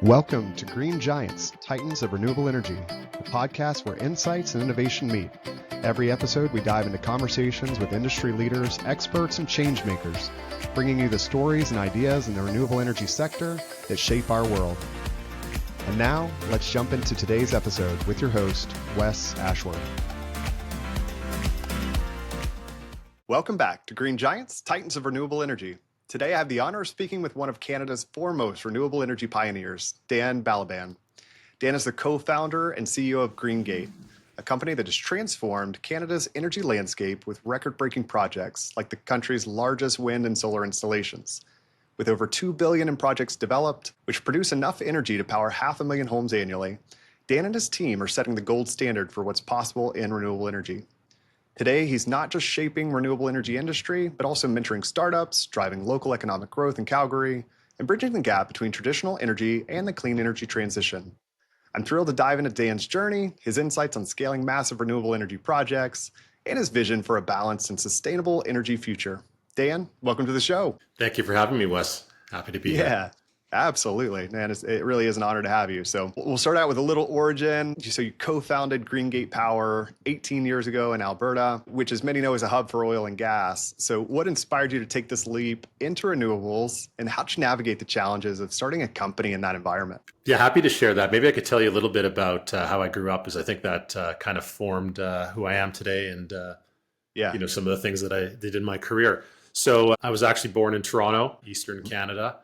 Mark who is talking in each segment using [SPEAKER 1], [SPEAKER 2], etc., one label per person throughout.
[SPEAKER 1] Welcome to Green Giants, Titans of Renewable Energy, the podcast where insights and innovation meet. Every episode, we dive into conversations with industry leaders, experts, and change makers, bringing you the stories and ideas in the renewable energy sector that shape our world. And now, let's jump into today's episode with your host, Wes Ashworth. Welcome back to Green Giants, Titans of Renewable Energy. Today, I have the honor of speaking with one of Canada's foremost renewable energy pioneers, Dan Balaban. Dan is the co-founder and CEO of Greengate, a company that has transformed Canada's energy landscape with record-breaking projects like the country's largest wind and solar installations. With over $2 billion in projects developed, which produce enough energy to power 500,000 homes annually, Dan and his team are setting the gold standard for what's possible in renewable energy. Today, he's not just shaping renewable energy industry, but also mentoring startups, driving local economic growth in Calgary, and bridging the gap between traditional energy and the clean energy transition. I'm thrilled to dive into Dan's journey, his insights on scaling massive renewable energy projects, and his vision for a balanced and sustainable energy future. Dan, welcome to the show.
[SPEAKER 2] Thank you for having me, Wes. Happy to be here.
[SPEAKER 1] Yeah. Absolutely, man. It really is an honor to have you. So we'll start out with a little origin. So you co-founded Greengate Power 18 years ago in Alberta, which as many know is a hub for oil and gas. So what inspired you to take this leap into renewables, and how did you navigate the challenges of starting a company in that environment?
[SPEAKER 2] Yeah, happy to share that. Maybe I could tell you a little bit about how I grew up, as I think that kind of formed who I am today and some of the things that I did in my career. So I was actually born in Toronto, Eastern Canada.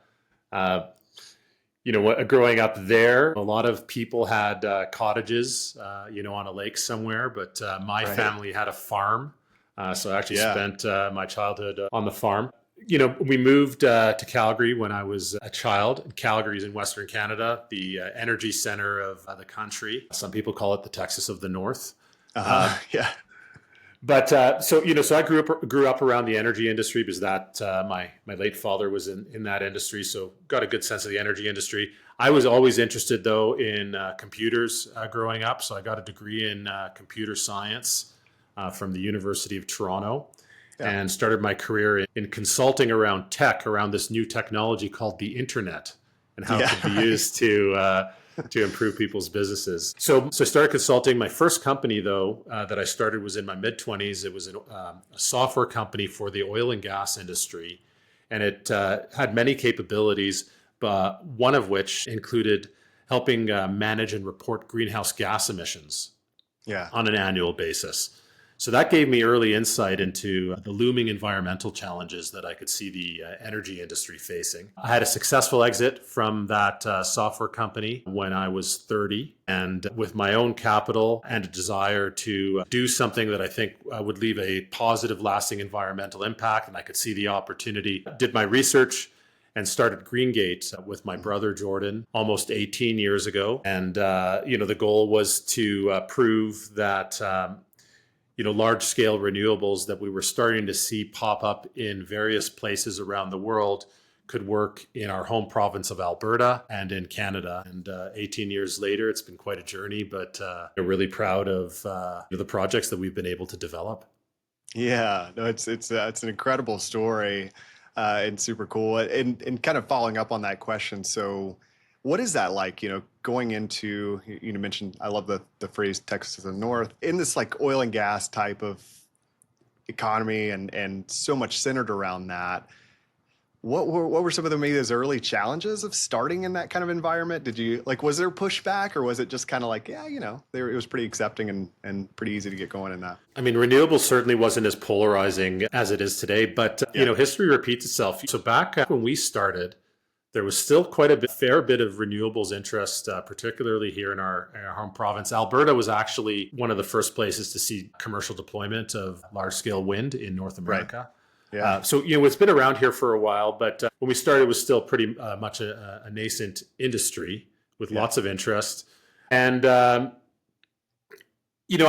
[SPEAKER 2] Growing up there, a lot of people had cottages, on a lake somewhere, but my family had a farm. So I actually spent my childhood on the farm. We moved to Calgary when I was a child. Calgary is in Western Canada, the energy center of the country. Some people call it the Texas of the North. But so I grew up around the energy industry because that my late father was in that industry, so got a good sense of the energy industry. I was always interested though in computers growing up, so I got a degree in computer science from the University of Toronto, and started my career in consulting around this new technology called the internet and how it could be used to improve people's businesses. So I started consulting. My first company, though, that I started was in my mid-20s. It was a software company for the oil and gas industry. And it had many capabilities, but one of which included helping manage and report greenhouse gas emissions on an annual basis. So that gave me early insight into the looming environmental challenges that I could see the energy industry facing. I had a successful exit from that software company when I was 30, and with my own capital and a desire to do something that I think would leave a positive, lasting environmental impact, and I could see the opportunity, did my research and started Greengate with my brother Jordan almost 18 years ago. And the goal was to prove that large-scale renewables that we were starting to see pop up in various places around the world could work in our home province of Alberta and in Canada. And 18 years later, it's been quite a journey, but we're really proud of the projects that we've been able to develop.
[SPEAKER 1] Yeah, no, it's an incredible story and super cool. And kind of following up on that question, so what is that like, going into, you mentioned, I love the phrase Texas of the North, in this like oil and gas type of economy and so much centered around that. What were some of maybe those early challenges of starting in that kind of environment? Was there pushback, or was it just kind of like, it was pretty accepting and pretty easy to get going in that?
[SPEAKER 2] I mean, renewables certainly wasn't as polarizing as it is today, but history repeats itself. So back when we started, there was still quite a fair bit of renewables interest, particularly here in our home province. Alberta was actually one of the first places to see commercial deployment of large-scale wind in North America. Right. Yeah. So it's been around here for a while, but when we started, it was still pretty much a nascent industry with lots of interest. And I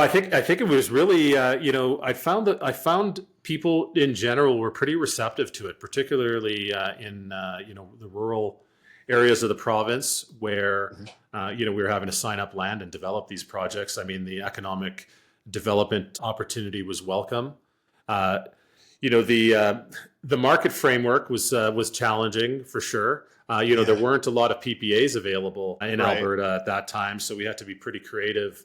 [SPEAKER 2] think it was really I found people in general were pretty receptive to it, particularly in the rural areas of the province where we were having to sign up land and develop these projects. I mean, the economic development opportunity was welcome. The market framework was challenging for sure. There weren't a lot of PPAs available in
[SPEAKER 1] Right.
[SPEAKER 2] Alberta at that time, so we had to be pretty creative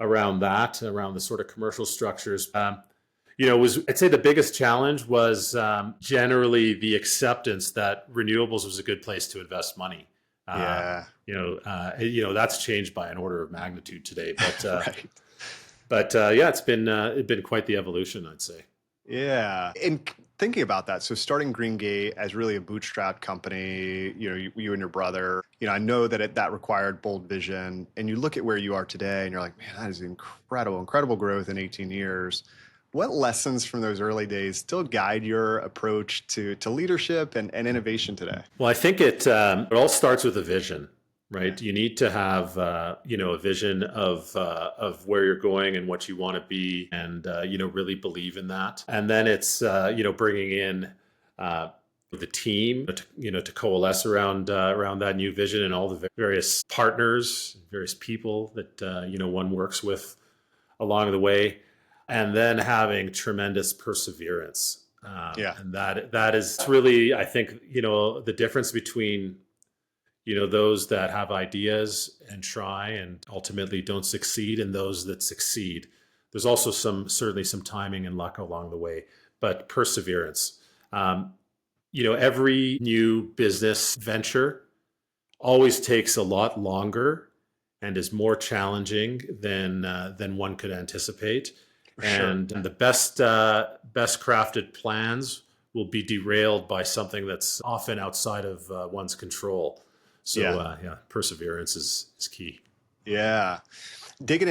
[SPEAKER 2] around that, around the sort of commercial structures. I'd say the biggest challenge was generally the acceptance that renewables was a good place to invest money. Uh,
[SPEAKER 1] Yeah.
[SPEAKER 2] that's changed by an order of magnitude today, but
[SPEAKER 1] Right.
[SPEAKER 2] yeah, it's been quite the evolution, I'd say.
[SPEAKER 1] Yeah. And thinking about that, so starting Greengate as really a bootstrap company, you and your brother, I know that that required bold vision. And you look at where you are today and you're like, man, that is incredible growth in 18 years. What lessons from those early days still guide your approach to leadership and innovation today?
[SPEAKER 2] Well, I think it all starts with a vision,
[SPEAKER 1] Yeah.
[SPEAKER 2] right? You need to have a vision of where you're going and what you want to be, and really believe in that. And then it's bringing in the team to coalesce around that new vision, and all the various partners, various people that one works with along the way, and then having tremendous perseverance.
[SPEAKER 1] Yeah.
[SPEAKER 2] And that is really, I think, the difference between those that have ideas and try and ultimately don't succeed, and those that succeed. There's also certainly some timing and luck along the way, but perseverance. Every new business venture always takes a lot longer and is more challenging than one could anticipate.
[SPEAKER 1] For sure.
[SPEAKER 2] And the best crafted plans will be derailed by something that's often outside of one's control. So perseverance is key.
[SPEAKER 1] Yeah. Digging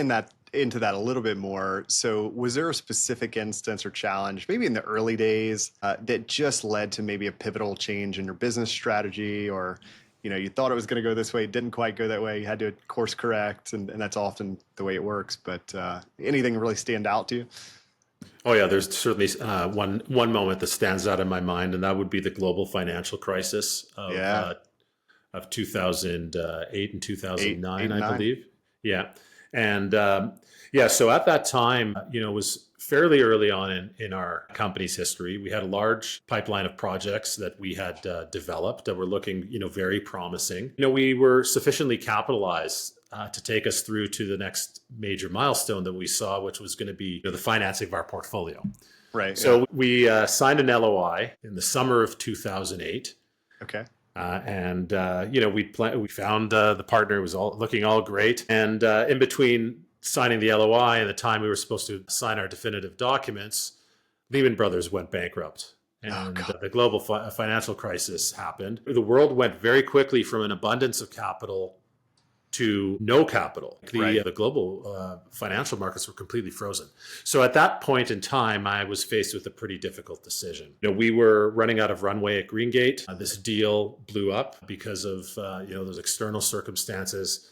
[SPEAKER 1] into that a little bit more. So was there a specific instance or challenge, maybe in the early days, that just led to maybe a pivotal change in your business strategy, or, you thought it was going to go this way, it didn't quite go that way, you had to course correct, and that's often the way it works. But anything really stand out to you?
[SPEAKER 2] Oh yeah, there's certainly one moment that stands out in my mind, and that would be the global financial crisis
[SPEAKER 1] Yeah.
[SPEAKER 2] of 2008 and
[SPEAKER 1] Eight
[SPEAKER 2] 2009,
[SPEAKER 1] and
[SPEAKER 2] I
[SPEAKER 1] nine.
[SPEAKER 2] believe. Yeah. And so at that time, it was fairly early on in our company's history. We had a large pipeline of projects that we had developed that were looking, very promising. We were sufficiently capitalized to take us through to the next major milestone that we saw, which was going to be the financing of our portfolio.
[SPEAKER 1] Right.
[SPEAKER 2] So we signed an LOI in the summer of 2008.
[SPEAKER 1] Okay.
[SPEAKER 2] We found the partner, was all looking all great. And in between signing the LOI and the time we were supposed to sign our definitive documents, Lehman Brothers went bankrupt. And the global financial crisis happened. The world went very quickly from an abundance of capital to no capital. The global financial markets were completely frozen. So at that point in time, I was faced with a pretty difficult decision. We were running out of runway at Greengate. This deal blew up because of those external circumstances.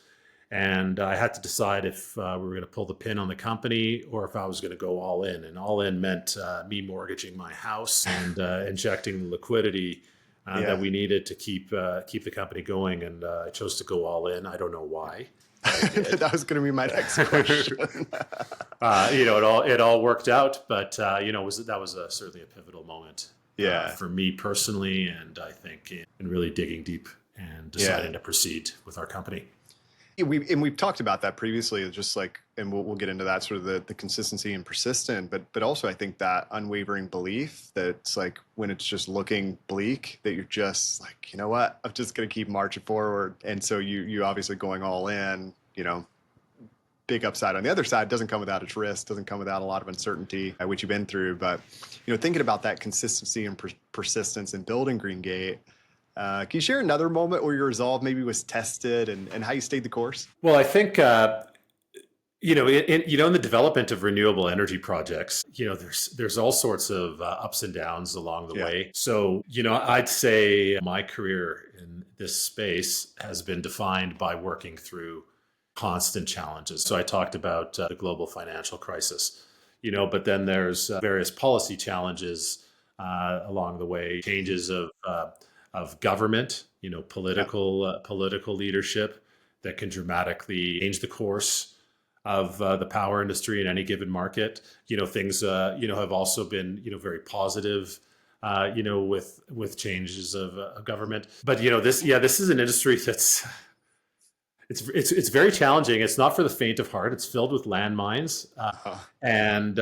[SPEAKER 2] And I had to decide if we were going to pull the pin on the company or if I was going to go all in. And all in meant me mortgaging my house and injecting the liquidity that we needed to keep the company going, and I chose to go all in. I don't know why.
[SPEAKER 1] That was going to be my next question.
[SPEAKER 2] It all worked out, but that was certainly a pivotal moment.
[SPEAKER 1] Yeah.
[SPEAKER 2] For me personally, and I think in really digging deep and deciding to proceed with our company.
[SPEAKER 1] We've talked about that previously, just like, and we'll get into that sort of the consistency and persistent, but also I think that unwavering belief that it's like when it's just looking bleak, that you're just like, you know what, I'm just going to keep marching forward. And so you obviously going all in, big upside on the other side doesn't come without its risk, doesn't come without a lot of uncertainty, which you've been through. But, thinking about that consistency and persistence in building Greengate, can you share another moment where your resolve maybe was tested and how you stayed the course?
[SPEAKER 2] Well, I think, in the development of renewable energy projects, there's all sorts of ups and downs along the way. So, I'd say my career in this space has been defined by working through constant challenges. So I talked about the global financial crisis, but then there's various policy challenges along the way, changes of government, political leadership that can dramatically change the course of the power industry in any given market. Things have also been very positive with changes of government. But this is an industry that's it's very challenging. It's not for the faint of heart. It's filled with landmines,
[SPEAKER 1] Uh,
[SPEAKER 2] and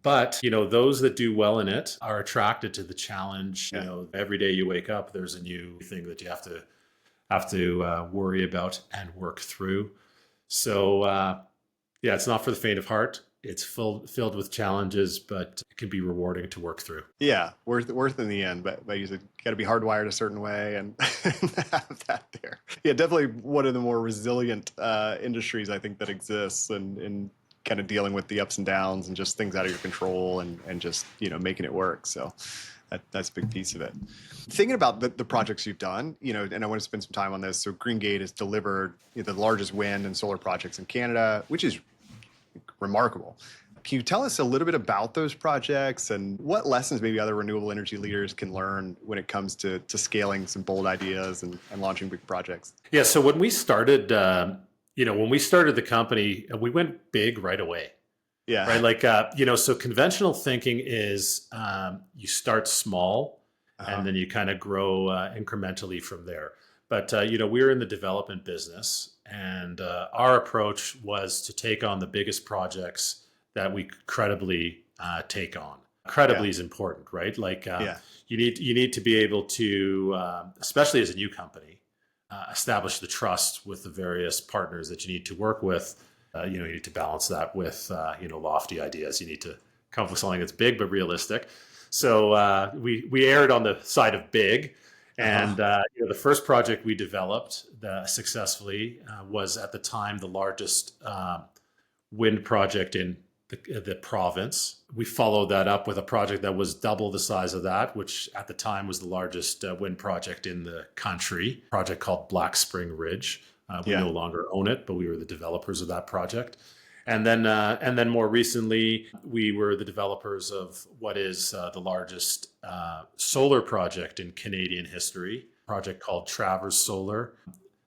[SPEAKER 2] but those that do well in it are attracted to the challenge.
[SPEAKER 1] yeah.
[SPEAKER 2] Every day you wake up, there's a new thing that you have to worry about and work through. So it's not for the faint of heart. It's filled with challenges, but it can be rewarding to work through.
[SPEAKER 1] Yeah, worth in the end, but you got to be hardwired a certain way and have that there. Yeah, definitely one of the more resilient industries I think that exists, and kind of dealing with the ups and downs and just things out of your control and just making it work. So that's a big piece of it. Thinking about the projects you've done, and I want to spend some time on this. So Greengate has delivered the largest wind and solar projects in Canada, which is remarkable. Can you tell us a little bit about those projects and what lessons maybe other renewable energy leaders can learn when it comes to scaling some bold ideas and launching big projects?
[SPEAKER 2] Yeah. So when we started, the company, we went big right away.
[SPEAKER 1] Yeah.
[SPEAKER 2] Right. Like, so conventional thinking is you start small and then you kind of grow incrementally from there. But, we're in the development business, and our approach was to take on the biggest projects that we could credibly take on. Credibly is important, right? Like you need to be able to, especially as a new company, establish the trust with the various partners that you need to work with. You need to balance that with, lofty ideas. You need to come up with something that's big but realistic. So we erred on the side of big. And the first project we developed successfully was at the time the largest wind project in the province. We followed that up with a project that was double the size of that, which at the time was the largest wind project in the country, a project called Black Spring Ridge. We no longer own it, but we were the developers of that project. And then more recently, we were the developers of what is the largest solar project in Canadian history, a project called Travers Solar.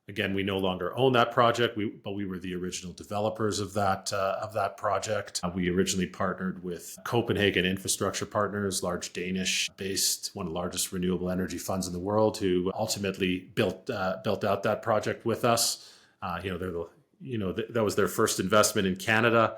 [SPEAKER 2] Again, we no longer own that project, but we were the original developers of that project. We originally partnered with Copenhagen Infrastructure Partners, large Danish-based, one of the largest renewable energy funds in the world, who ultimately built out that project with us. That was their first investment in Canada.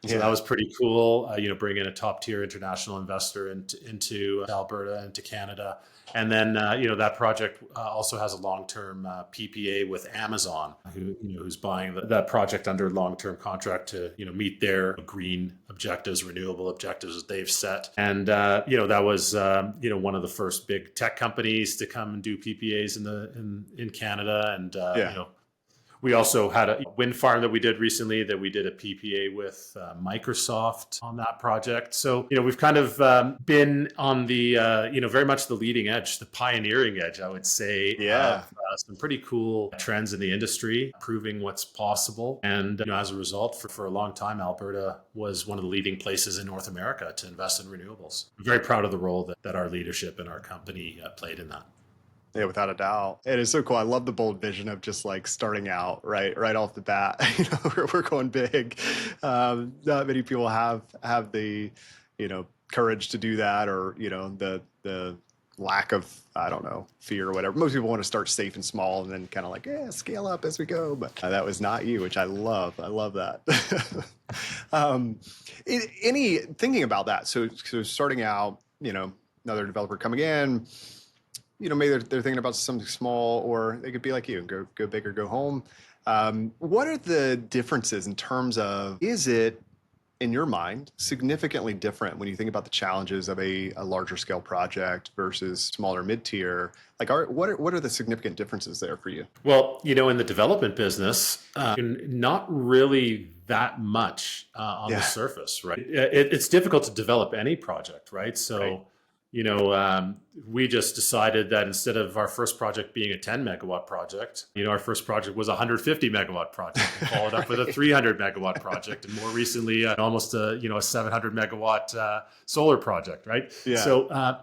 [SPEAKER 2] So that was pretty cool, bringing a top tier international investor into Alberta and to Canada. And then, that project also has a long-term PPA with Amazon, who's buying that project under long-term contract to, meet their green objectives, renewable objectives that they've set. And, that was, one of the first big tech companies to come and do PPAs in Canada. And, we also had a wind farm that we did recently that we did a PPA with Microsoft on that project. So, we've kind of been on the, very much the leading edge, the pioneering edge, I would say, of some pretty cool trends in the industry, proving what's possible. And, as a result, for a long time, Alberta was one of the leading places in North America to invest in renewables. I'm very proud of the role that our leadership and our company played in that.
[SPEAKER 1] Yeah, without a doubt. It is so cool. I love the bold vision of just like starting out right off the bat. We're going big. Not many people have the, courage to do that, or, the lack of, I don't know, fear or whatever. Most people want to start safe and small and then kind of like, scale up as we go. But that was not you, which I love. I love that. Thinking about that. So starting out, another developer coming in, maybe they're thinking about something small, or they could be like you and go big or go home. What are the differences in terms of, is it, in your mind, significantly different when you think about the challenges of a larger scale project versus smaller mid-tier? Like, what are the significant differences there for you?
[SPEAKER 2] Well, in the development business, not really that much on the surface, right? It's difficult to develop any project, right? So, we just decided that instead of our first project being a 10 megawatt project, our first project was a 150 megawatt project, and followed up with a 300 megawatt project, and more recently, almost a 700 megawatt solar project, right?
[SPEAKER 1] Yeah.
[SPEAKER 2] So,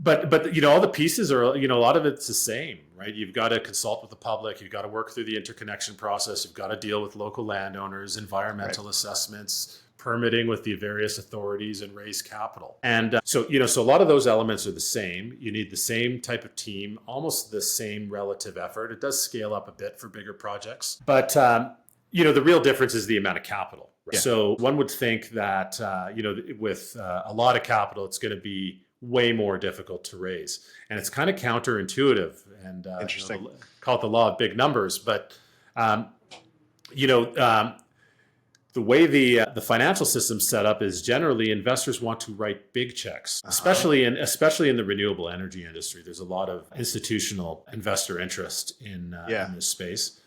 [SPEAKER 2] but all the pieces are, a lot of it's the same, right? You've got to consult with the public. You've got to work through the interconnection process. You've got to deal with local landowners, environmental assessments, permitting with the various authorities, and raise capital. And so a lot of those elements are the same. You need the same type of team, almost the same relative effort. It does scale up a bit for bigger projects, but the real difference is the amount of capital. Right? Yeah. So one would think that with a lot of capital, it's going to be way more difficult to raise, and it's kind of counterintuitive. And
[SPEAKER 1] interesting.
[SPEAKER 2] Call it the law of big numbers, but the way the financial system's set up is generally investors want to write big checks, especially in the renewable energy industry. There's a lot of institutional investor interest in this space.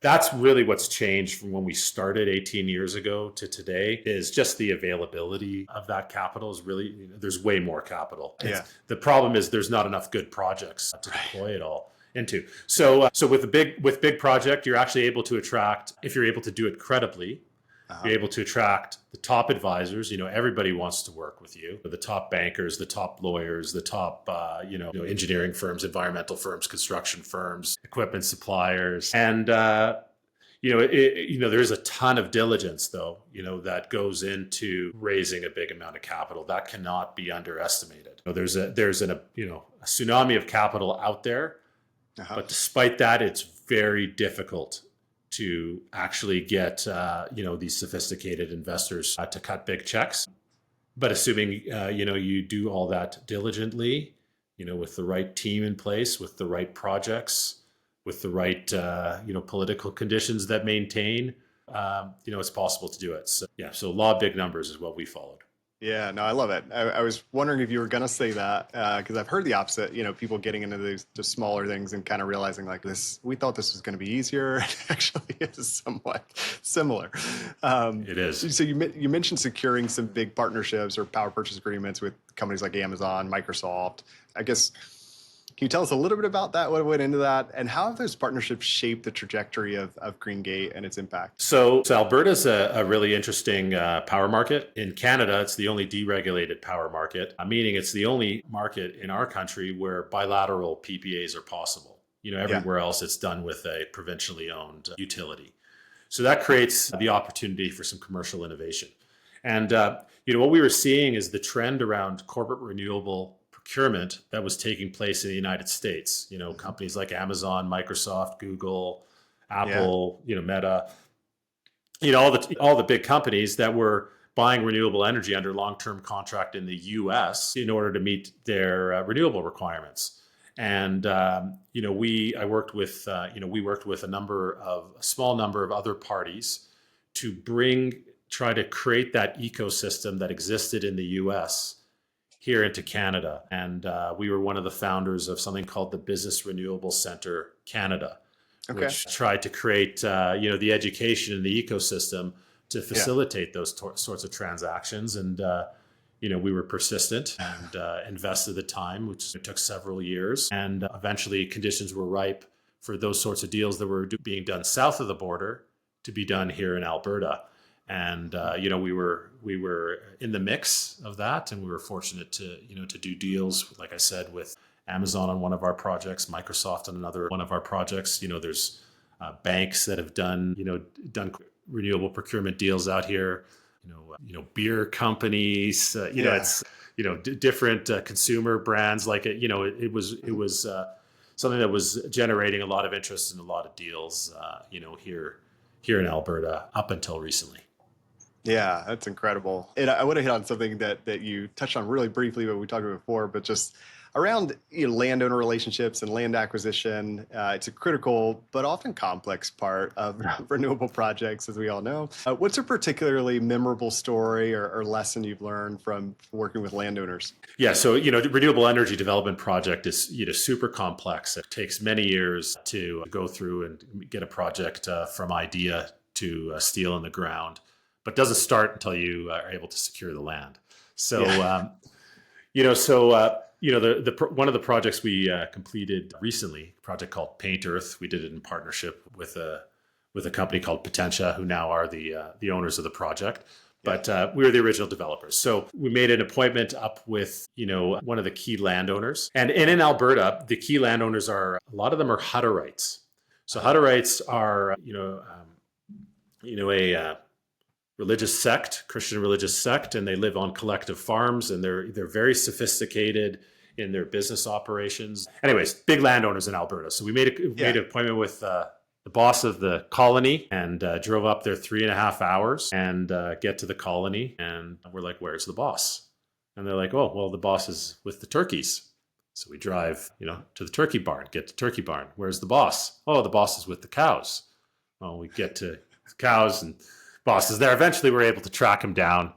[SPEAKER 2] That's really what's changed from when we started 18 years ago to today, is just the availability of that capital is really, there's way more capital. The problem is there's not enough good projects to deploy it all into. So with big project, you're actually able to attract, if you're able to do it credibly, you're able to attract the top advisors. Everybody wants to work with you. The top bankers, the top lawyers, the top engineering firms, environmental firms, construction firms, equipment suppliers, and there's a ton of diligence though, that goes into raising a big amount of capital. That cannot be underestimated. There's a tsunami of capital out there, but despite that, it's very difficult to actually get these sophisticated investors to cut big checks. But assuming you do all that diligently, with the right team in place, with the right projects, with the right political conditions that maintain, it's possible to do it. So law of big numbers is what we followed.
[SPEAKER 1] Yeah, no, I love it. I was wondering if you were going to say that, because I've heard the opposit, people getting into these smaller things and kind of realizing like we thought this was going to be easier. It actually is somewhat similar.
[SPEAKER 2] It is.
[SPEAKER 1] So you mentioned securing some big partnerships or power purchase agreements with companies like Amazon, Microsoft. I guess, can you tell us a little bit about that, what went into that, and how have those partnerships shaped the trajectory of Greengate and its impact?
[SPEAKER 2] So Alberta's a really interesting power market. In Canada, it's the only deregulated power market, meaning it's the only market in our country where bilateral PPAs are possible. Everywhere else it's done with a provincially owned utility. So that creates the opportunity for some commercial innovation. And what we were seeing is the trend around corporate renewable procurement that was taking place in the United States. Companies like Amazon, Microsoft, Google, Apple, Meta, all the big companies that were buying renewable energy under long-term contract in the U.S. in order to meet their renewable requirements. And we worked with a small number of other parties to try to create that ecosystem that existed in the U.S. here into Canada. And we were one of the founders of something called the Business Renewable Center Canada, which tried to create the education and the ecosystem to facilitate those sorts of transactions. And we were persistent and invested the time, which took several years. And eventually conditions were ripe for those sorts of deals that were being done south of the border to be done here in Alberta. And we were in the mix of that, and we were fortunate to do deals, like I said, with Amazon on one of our projects, Microsoft on another one of our projects. There's banks that have done renewable procurement deals out here. Beer companies. It's different consumer brands. Like it was something that was generating a lot of interest and a lot of deals. Here in Alberta up until recently.
[SPEAKER 1] Yeah, that's incredible. And I want to hit on something that you touched on really briefly, but we talked about before, but just around landowner relationships and land acquisition. It's a critical but often complex part of renewable projects, as we all know. What's a particularly memorable story or lesson you've learned from working with landowners?
[SPEAKER 2] Yeah, so the renewable energy development project is super complex. It takes many years to go through and get a project from idea to steel in the ground, but doesn't start until you are able to secure the land. So, one of the projects we completed recently, a project called Paint Earth, we did it in partnership with a company called Potentia, who now are the owners of the project.
[SPEAKER 1] Yeah.
[SPEAKER 2] But we were the original developers. So we made an appointment up with, one of the key landowners. And in Alberta, the key landowners a lot of them are Hutterites. So Hutterites are, a religious sect, Christian religious sect, and they live on collective farms, and they're very sophisticated in their business operations. Anyways, big landowners in Alberta. So we made an appointment with the boss of the colony and drove up there 3.5 hours and get to the colony. And we're like, where's the boss? And they're like, oh, well, the boss is with the turkeys. So we drive, to the turkey barn, get to turkey barn. Where's the boss? Oh, the boss is with the cows. Well, we get to the cows and boss is there. Eventually we're able to track him down.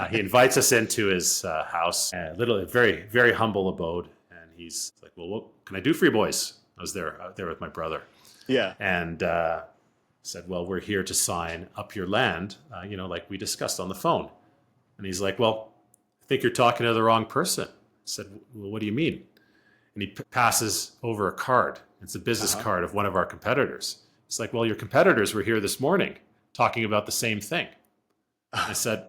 [SPEAKER 2] He invites us into his house, a very, very humble abode. And he's like, well, what can I do for you boys? I was there with my brother.
[SPEAKER 1] Yeah.
[SPEAKER 2] And said, well, we're here to sign up your land, like we discussed on the phone. And he's like, well, I think you're talking to the wrong person. I said, well, what do you mean? And he passes over a card. It's a business card of one of our competitors. He's like, well, your competitors were here this morning talking about the same thing. I said,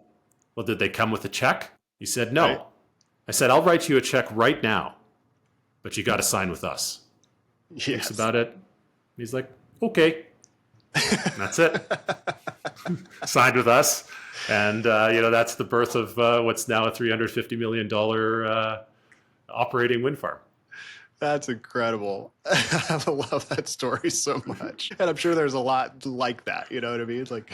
[SPEAKER 2] well, did they come with a check? He said, no. Right. I said, I'll write you a check right now, but you got to sign with us.
[SPEAKER 1] Yes.
[SPEAKER 2] Thinks about it. He's like, okay. And that's it. Signed with us. And, that's the birth of what's now a $350 million operating wind farm.
[SPEAKER 1] That's incredible. I love that story so much. And I'm sure there's a lot like that. You know what I mean? It's like,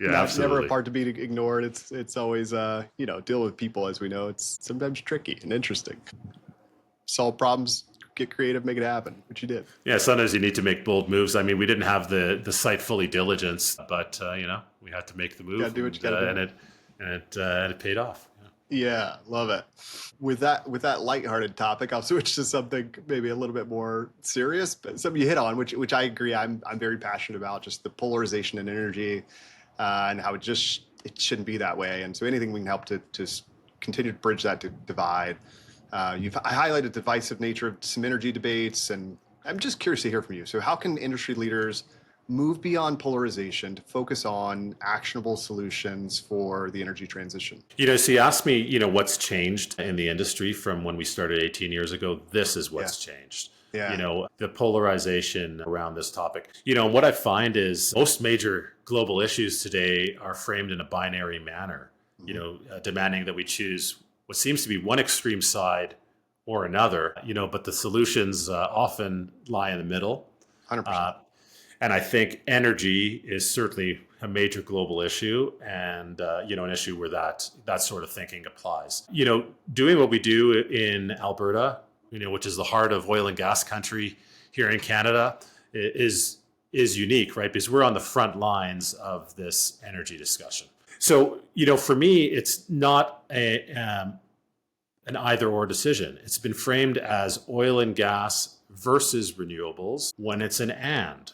[SPEAKER 1] never a part to be ignored. It's always, deal with people, as we know. It's sometimes tricky and interesting. Solve problems, get creative, make it happen, which you did.
[SPEAKER 2] Yeah, sometimes you need to make bold moves. I mean, we didn't have the site fully diligenced, but, we had to make the move.
[SPEAKER 1] You gotta do what you gotta do.
[SPEAKER 2] And it paid off.
[SPEAKER 1] Yeah, love it. With that lighthearted topic, I'll switch to something maybe a little bit more serious, but something you hit on, which I agree. I'm very passionate about, just the polarization in energy, and how it shouldn't be that way. And so anything we can help to continue to bridge that divide. I highlighted the divisive nature of some energy debates, and I'm just curious to hear from you. So how can industry leaders move beyond polarization to focus on actionable solutions for the energy transition?
[SPEAKER 2] So you asked me, what's changed in the industry from when we started 18 years ago. This is what's changed.
[SPEAKER 1] Yeah.
[SPEAKER 2] The polarization around this topic. What I find is most major global issues today are framed in a binary manner, demanding that we choose what seems to be one extreme side or another, but the solutions often lie in the middle.
[SPEAKER 1] 100%.
[SPEAKER 2] And I think energy is certainly a major global issue, and an issue where that sort of thinking applies. Doing what we do in Alberta, which is the heart of oil and gas country here in Canada, is unique, right? Because we're on the front lines of this energy discussion. So, for me, it's not an either or decision. It's been framed as oil and gas versus renewables when it's an and.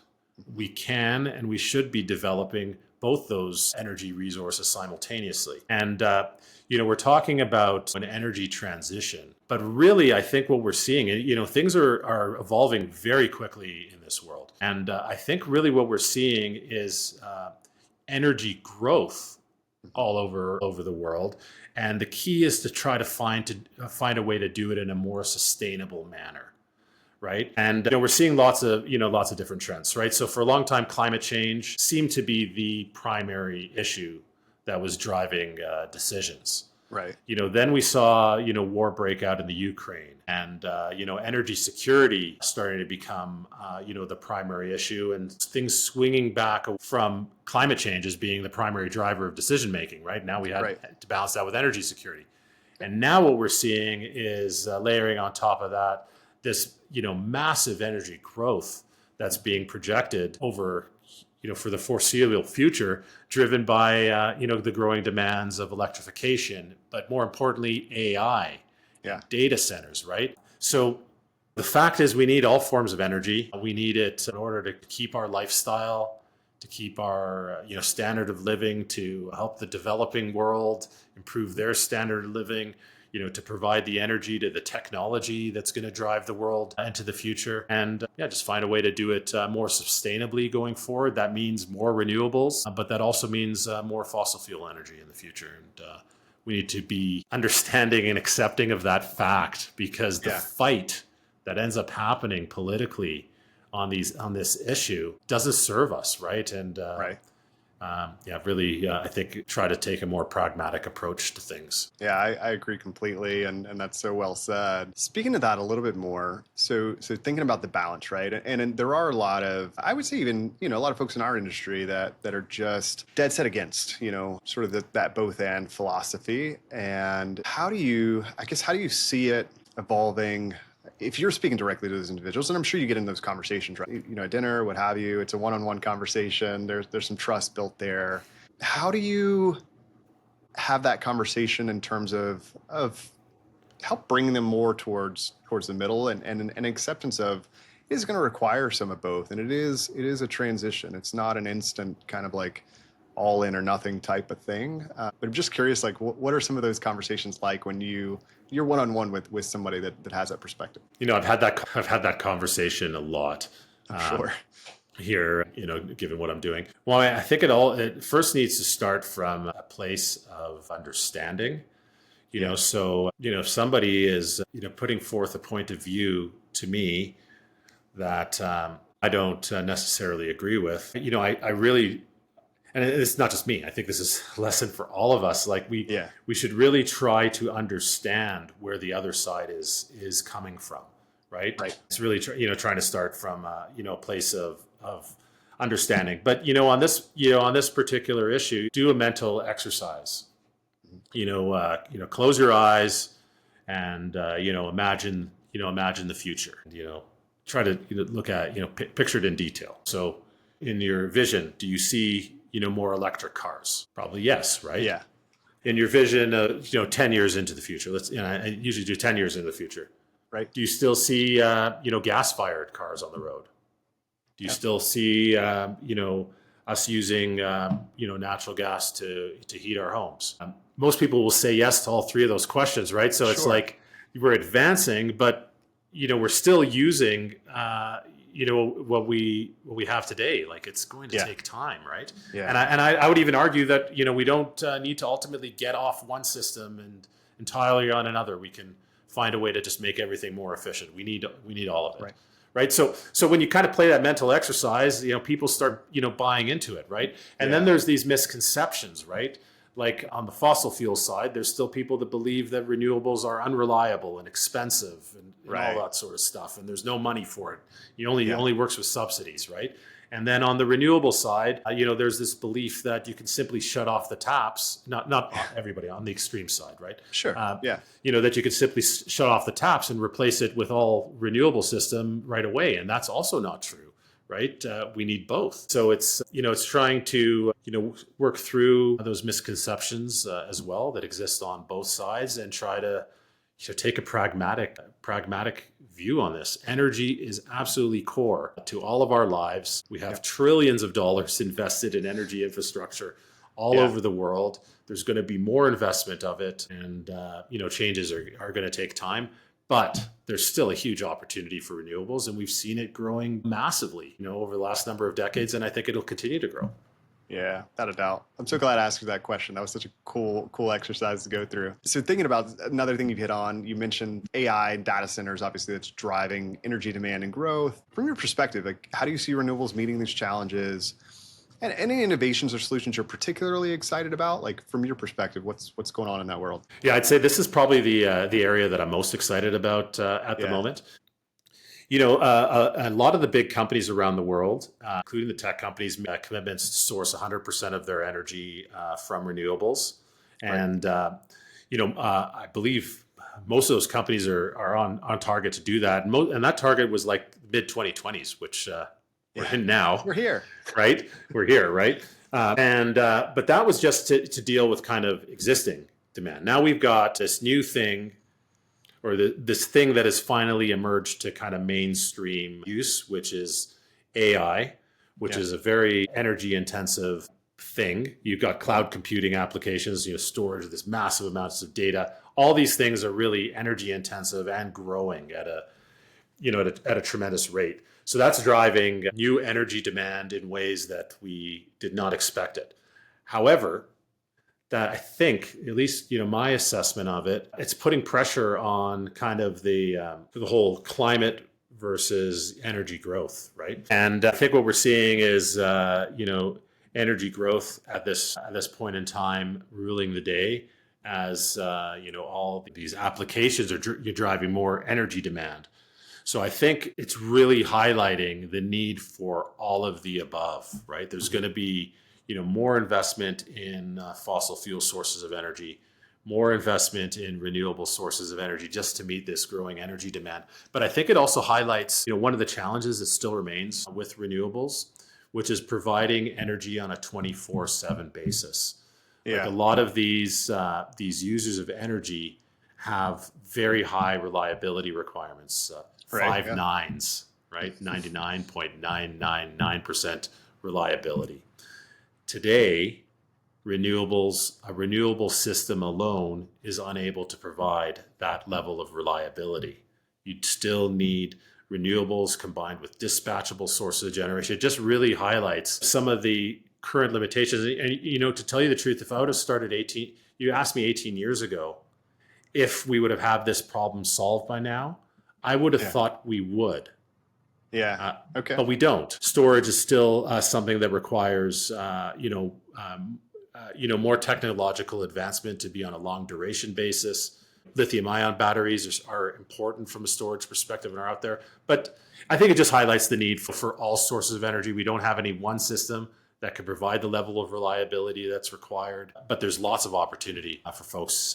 [SPEAKER 2] We can and we should be developing both those energy resources simultaneously. And, we're talking about an energy transition, but really I think what we're seeing, things are evolving very quickly in this world. And I think really what we're seeing is energy growth all over the world. And the key is to try to find a way to do it in a more sustainable manner. Right. And we're seeing lots of different trends. Right. So for a long time, climate change seemed to be the primary issue that was driving decisions.
[SPEAKER 1] Right.
[SPEAKER 2] Then we saw, war break out in the Ukraine, and, energy security starting to become, the primary issue, and things swinging back from climate change as being the primary driver of decision making. Right. Now we had to balance that with energy security. And now what we're seeing is layering on top of that this, massive energy growth that's being projected over, for the foreseeable future, driven by, the growing demands of electrification, but more importantly, AI, data centers, right? So the fact is we need all forms of energy. We need it in order to keep our lifestyle, to keep our, standard of living, to help the developing world improve their standard of living, to provide the energy to the technology that's going to drive the world into the future. And just find a way to do it more sustainably going forward. That means more renewables, but that also means more fossil fuel energy in the future. And we need to be understanding and accepting of that fact, because the fight that ends up happening politically on this issue doesn't serve us, right? And really, I think try to take a more pragmatic approach to things.
[SPEAKER 1] Yeah, I agree completely, and that's so well said. Speaking of that a little bit more, so thinking about the balance, right? And there are a lot of, I would say even, a lot of folks in our industry that are just dead set against, sort of that both and philosophy. And how do you see it evolving? If you're speaking directly to those individuals, and I'm sure you get in those conversations, right? At dinner, what have you, it's a one-on-one conversation. There's some trust built there. How do you have that conversation in terms of help bringing them more towards the middle and an acceptance of it is going to require some of both, and it is a transition. It's not an instant kind of like all in or nothing type of thing. But I'm just curious, like what are some of those conversations like when you're one-on-one with somebody that has that perspective?
[SPEAKER 2] I've had that conversation a lot.
[SPEAKER 1] I'm sure.
[SPEAKER 2] Here, given what I'm doing. Well, I think it first needs to start from a place of understanding. So if somebody is putting forth a point of view to me that I don't necessarily agree with, I really. And it's not just me. I think this is a lesson for all of us. Like we should really try to understand where the other side is coming from, right? Right. It's really trying to start from a place of understanding. But on this particular issue, do a mental exercise. Close your eyes and imagine the future. Try to look at picture it in detail. So in your vision, do you see more electric cars? Probably yes, right?
[SPEAKER 1] Yeah.
[SPEAKER 2] In your vision, 10 years into the future, I usually do 10 years into the future.
[SPEAKER 1] Right.
[SPEAKER 2] Do you still see, gas-fired cars on the road? Do you still see, us using, natural gas to heat our homes? Most people will say yes to all three of those questions, right? So it's like we're advancing, but, we're still using, what we have today. Like it's going to take time, right? Yeah. And I would even argue that we don't need to ultimately get off one system and entirely on another. We can find a way to just make everything more efficient. We need all of it, right? So when you kind of play that mental exercise, people start buying into it, right? And then there's these misconceptions, right? Like on the fossil fuel side, there's still people that believe that renewables are unreliable and expensive and all that sort of stuff. And there's no money for it. It only works with subsidies, right? And then on the renewable side, there's this belief that you can simply shut off the taps. Not everybody on the extreme side, right?
[SPEAKER 1] Sure.
[SPEAKER 2] That you could simply shut off the taps and replace it with all renewable system right away. And that's also not true. Right? We need both. So it's trying to, work through those misconceptions as well that exist on both sides and try to take a pragmatic view on this. Energy is absolutely core to all of our lives. We have trillions of dollars invested in energy infrastructure all over the world. There's going to be more investment of it, and changes are going to take time. But there's still a huge opportunity for renewables, and we've seen it growing massively, over the last number of decades, and I think it'll continue to grow.
[SPEAKER 1] Yeah, without a doubt. I'm so glad I asked you that question. That was such a cool exercise to go through. So thinking about another thing you've hit on, you mentioned AI and data centers, obviously that's driving energy demand and growth. From your perspective, like how do you see renewables meeting these challenges? And any innovations or solutions you're particularly excited about, like from your perspective, what's going on in that world?
[SPEAKER 2] Yeah, I'd say this is probably the area that I'm most excited about at the moment. A lot of the big companies around the world, including the tech companies, make commitments to source 100% of their energy from renewables. And, I believe most of those companies are on target to do that. And that target was like mid-2020s, which we're in now.
[SPEAKER 1] We're here.
[SPEAKER 2] Right? We're here, right? But that was just to deal with kind of existing demand. Now we've got this new thing, or this thing that has finally emerged to kind of mainstream use, which is AI, which is a very energy intensive thing. You've got cloud computing applications, storage of this massive amounts of data. All these things are really energy intensive and growing at a tremendous rate. So that's driving new energy demand in ways that we did not expect it. However, that I think, at least my assessment of it, it's putting pressure on kind of the whole climate versus energy growth, right? And I think what we're seeing is energy growth at this point in time ruling the day, as all these applications are driving more energy demand. So I think it's really highlighting the need for all of the above, right? There's going to be more investment in fossil fuel sources of energy, more investment in renewable sources of energy just to meet this growing energy demand. But I think it also highlights, one of the challenges that still remains with renewables, which is providing energy on a 24/7 basis.
[SPEAKER 1] Yeah.
[SPEAKER 2] Like a lot of these users of energy have very high reliability requirements,
[SPEAKER 1] Right,
[SPEAKER 2] 5
[SPEAKER 1] yeah.
[SPEAKER 2] nines, right? 99.999% reliability. Today, a renewable system alone is unable to provide that level of reliability. You'd still need renewables combined with dispatchable sources of generation. It just really highlights some of the current limitations. And, to tell you the truth, if I would have started you asked me 18 years ago if we would have had this problem solved by now, I would have thought we would.
[SPEAKER 1] Yeah. Okay.
[SPEAKER 2] But we don't. Storage is still something that requires, more technological advancement to be on a long duration basis. Lithium-ion batteries are important from a storage perspective and are out there. But I think it just highlights the need for all sources of energy. We don't have any one system that can provide the level of reliability that's required. But there's lots of opportunity for folks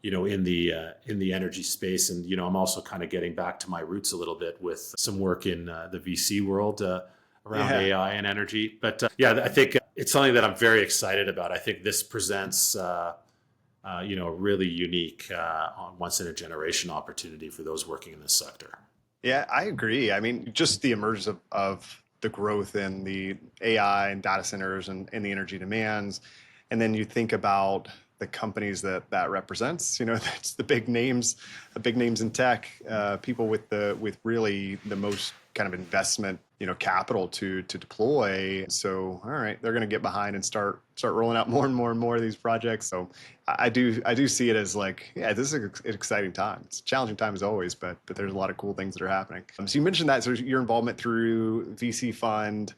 [SPEAKER 2] in the energy space. And, I'm also kind of getting back to my roots a little bit with some work in the VC world around AI and energy. But I think it's something that I'm very excited about. I think this presents, a really unique, once in a generation opportunity for those working in this sector.
[SPEAKER 1] Yeah, I agree. I mean, just the emergence of the growth in the AI and data centers and the energy demands. And then you think about the companies that represents, that's the big names in tech, people with really the most kind of investment, capital to deploy. So, all right, they're going to get behind and start rolling out more and more and more of these projects. So I do see it as like, this is an exciting time. It's a challenging time as always, but there's a lot of cool things that are happening. So you mentioned that, so your involvement through VC fund,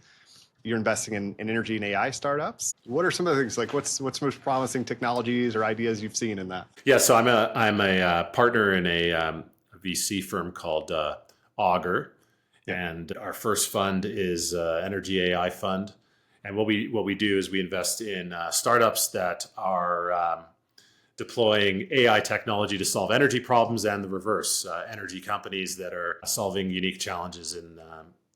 [SPEAKER 1] you're investing in energy and AI startups. What are some of the things, like what's most promising technologies or ideas you've seen in that?
[SPEAKER 2] Yeah, so I'm a partner in a VC firm called Augur, and our first fund is Energy AI Fund. And what we do is we invest in startups that are deploying AI technology to solve energy problems, and the reverse, energy companies that are solving unique challenges in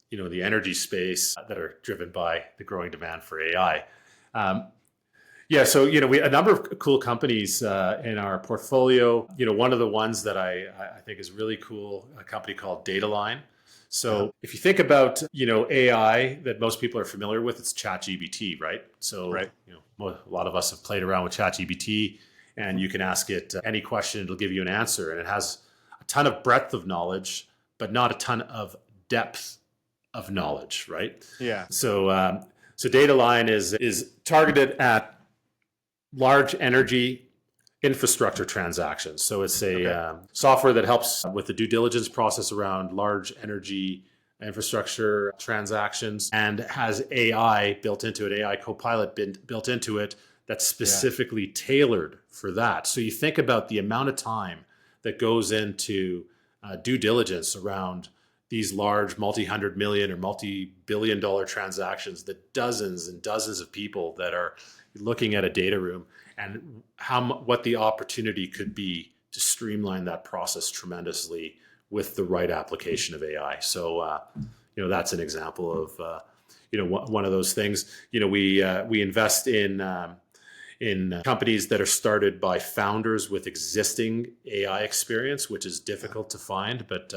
[SPEAKER 2] the energy space that are driven by the growing demand for AI. So we a number of cool companies in our portfolio. One of the ones that I think is really cool, a company called Dataline. So if you think about AI that most people are familiar with, it's ChatGPT, right? So a lot of us have played around with ChatGPT, and you can ask it any question, it'll give you an answer, and it has a ton of breadth of knowledge, but not a ton of depth of knowledge, right?
[SPEAKER 1] Yeah.
[SPEAKER 2] So Dataline is targeted at large energy infrastructure transactions. So it's a software that helps with the due diligence process around large energy infrastructure transactions, and has AI built into it, AI Copilot built into it that's specifically tailored for that. So you think about the amount of time that goes into due diligence around these large multi-hundred million or multi-billion dollar transactions, that dozens and dozens of people that are looking at a data room, and what the opportunity could be to streamline that process tremendously with the right application of AI. So, that's an example of, one of those things. We invest in companies that are started by founders with existing AI experience, which is difficult to find, but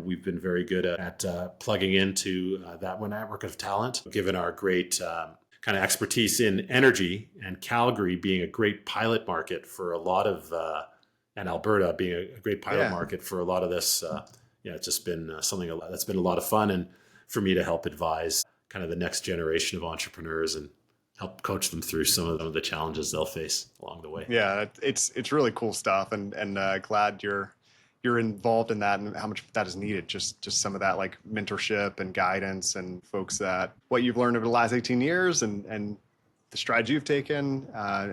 [SPEAKER 2] we've been very good at plugging into that network of talent, given our great kind of expertise in energy, and Calgary being a great pilot market for a lot of, and Alberta being a great pilot
[SPEAKER 1] Yeah.
[SPEAKER 2] market for a lot of this. It's just been something that's been a lot of fun, and for me to help advise kind of the next generation of entrepreneurs and help coach them through some of the challenges they'll face along the way.
[SPEAKER 1] Yeah, it's really cool stuff, and glad you're involved in that and how much that is needed. Just some of that like mentorship and guidance and folks that what you've learned over the last 18 years and the strides you've taken,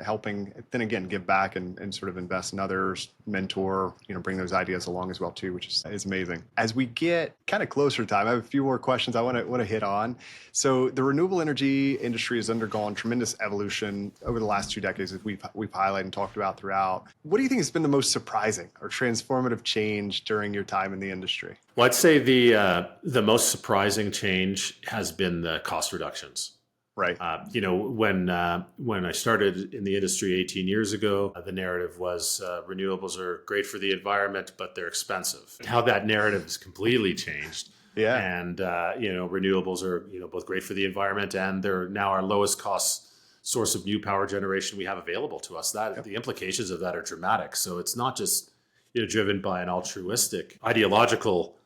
[SPEAKER 1] helping then again give back and sort of invest in others, mentor, bring those ideas along as well too, which is amazing. As we get kind of closer to time, I have a few more questions I want to hit on. So the renewable energy industry has undergone tremendous evolution over the last 2 decades, as we've highlighted and talked about throughout. What do you think has been the most surprising or transformative change during your time in the industry?
[SPEAKER 2] Well, I'd say the most surprising change has been the cost reductions.
[SPEAKER 1] Right.
[SPEAKER 2] When I started in the industry 18 years ago, the narrative was renewables are great for the environment, but they're expensive. How that narrative has completely changed.
[SPEAKER 1] Yeah.
[SPEAKER 2] And renewables are both great for the environment, and they're now our lowest cost source of new power generation we have available to us. The implications of that are dramatic. So it's not just driven by an altruistic ideological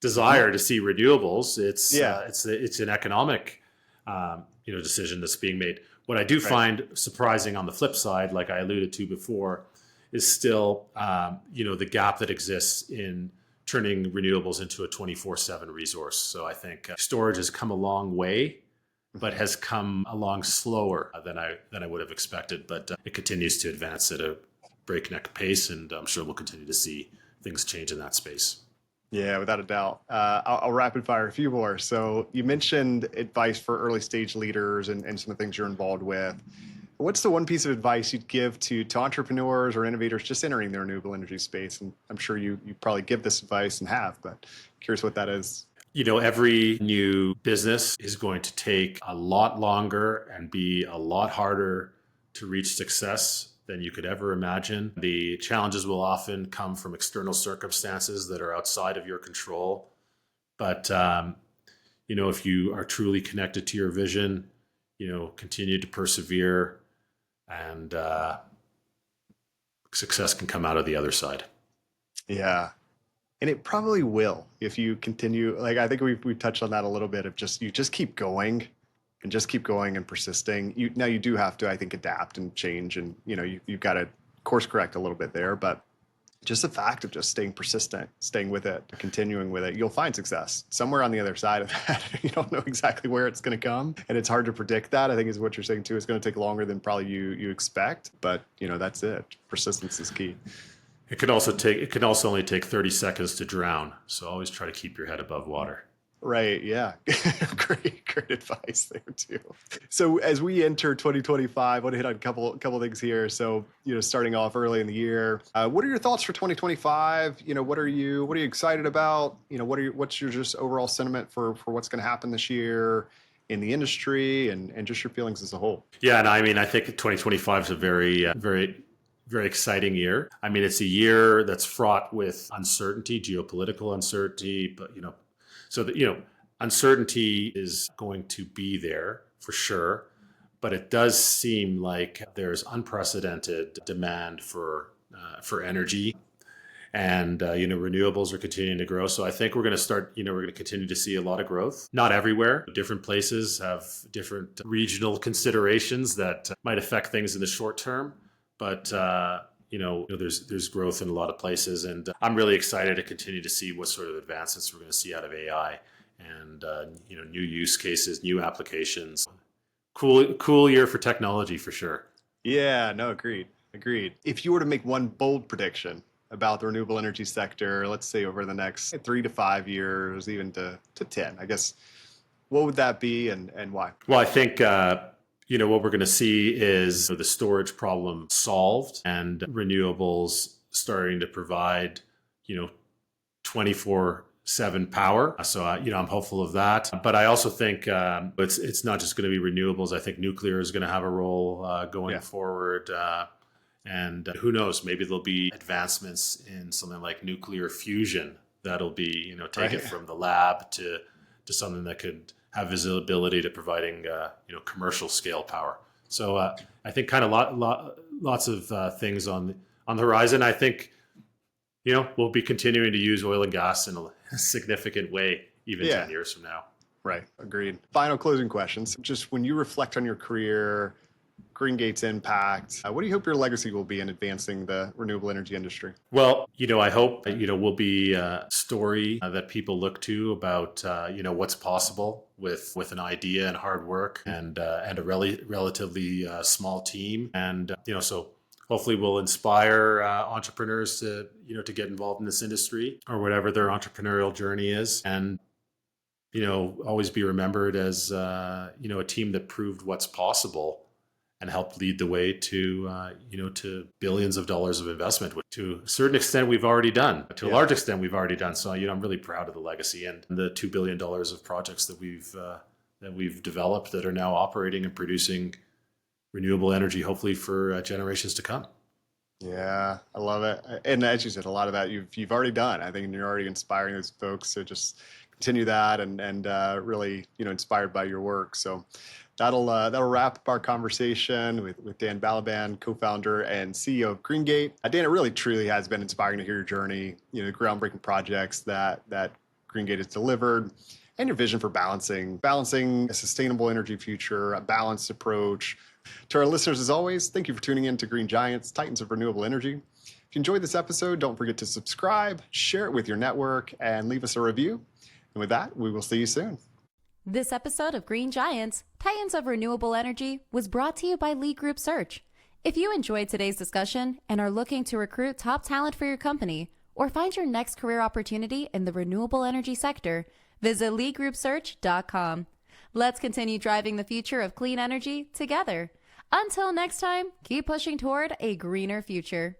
[SPEAKER 2] desire to see renewables. It's an economic decision that's being made. What I do find surprising on the flip side, like I alluded to before, is still, the gap that exists in turning renewables into a 24/7 resource. So I think storage has come a long way, but has come along slower than I would have expected. But it continues to advance at a breakneck pace, and I'm sure we'll continue to see things change in that space.
[SPEAKER 1] Yeah, without a doubt. I'll rapid fire a few more. So you mentioned advice for early stage leaders and some of the things you're involved with. What's the one piece of advice you'd give to entrepreneurs or innovators just entering the renewable energy space? And I'm sure you probably give this advice and have, but curious what that is.
[SPEAKER 2] Every new business is going to take a lot longer and be a lot harder to reach success than you could ever imagine. The challenges will often come from external circumstances that are outside of your control. But, if you are truly connected to your vision, continue to persevere, and success can come out of the other side.
[SPEAKER 1] Yeah. And it probably will if you continue. Like, I think we've touched on that a little bit of you just keep going. And just keep going and persisting. You do have to, I think, adapt and change, and you've got to course correct a little bit there. But just the fact of just staying persistent, staying with it, continuing with it, you'll find success somewhere on the other side of that. You don't know exactly where it's going to come, and it's hard to predict that. I think is what you're saying too. It's going to take longer than probably you expect, but that's it. Persistence is key.
[SPEAKER 2] It can also only take 30 seconds to drown. So always try to keep your head above water.
[SPEAKER 1] Right. Yeah. Great advice there too. So as we enter 2025, I want to hit on a couple things here. So, starting off early in the year, what are your thoughts for 2025? What are you excited about? What's your just overall sentiment for what's going to happen this year in the industry and just your feelings as a whole?
[SPEAKER 2] Yeah. And I think 2025 is a very, very, very exciting year. It's a year that's fraught with uncertainty, geopolitical uncertainty, but, so that, uncertainty is going to be there for sure, but it does seem like there's unprecedented demand for energy, and renewables are continuing to grow. So I think we're going to continue to see a lot of growth. Not everywhere. Different places have different regional considerations that might affect things in the short term, but there's growth in a lot of places, and I'm really excited to continue to see what sort of advancements we're going to see out of AI and new use cases, new applications. Cool year for technology for sure.
[SPEAKER 1] Yeah, no, agreed. If you were to make one bold prediction about the renewable energy sector, let's say over the next 3 to 5 years, even to 10, I guess, what would that be and why?
[SPEAKER 2] Well, I think what we're going to see is the storage problem solved and renewables starting to provide 24/7 power. So I'm hopeful of that. But I also think it's not just going to be renewables. I think nuclear is going to have a role going forward. And who knows, maybe there'll be advancements in something like nuclear fusion that'll be, take it from the lab to something that could have visibility to providing commercial scale power. So I think kind of lots of things on the horizon. I think we'll be continuing to use oil and gas in a significant way even 10 years from now.
[SPEAKER 1] Right. Agreed. Final closing questions. Just when you reflect on your career, Greengate's impact, what do you hope your legacy will be in advancing the renewable energy industry?
[SPEAKER 2] Well, I hope we'll be a story that people look to about what's possible with an idea and hard work and a relatively small team, and so hopefully we'll inspire entrepreneurs to get involved in this industry or whatever their entrepreneurial journey is, and always be remembered as a team that proved what's possible and helped lead the way to to billions of dollars of investment, which to a certain extent we've already done. To a large extent we've already done. So I'm really proud of the legacy and the $2 billion of projects that we've developed that are now operating and producing renewable energy, hopefully for generations to come.
[SPEAKER 1] Yeah, I love it. And as you said, a lot of that you've already done. I think you're already inspiring those folks to just continue that and really inspired by your work. So that'll wrap up our conversation with Dan Balaban, co-founder and CEO of Greengate. Dan, it really truly has been inspiring to hear your journey, the groundbreaking projects that Greengate has delivered, and your vision for balancing a sustainable energy future, a balanced approach. To our listeners, as always, thank you for tuning in to Green Giants, Titans of Renewable Energy. If you enjoyed this episode, don't forget to subscribe, share it with your network, and leave us a review. And with that, we will see you soon.
[SPEAKER 3] This episode of Green Giants, Titans of Renewable Energy, was brought to you by Lee Group Search. If you enjoyed today's discussion and are looking to recruit top talent for your company or find your next career opportunity in the renewable energy sector, visit leegroupsearch.com. Let's continue driving the future of clean energy together. Until next time, keep pushing toward a greener future.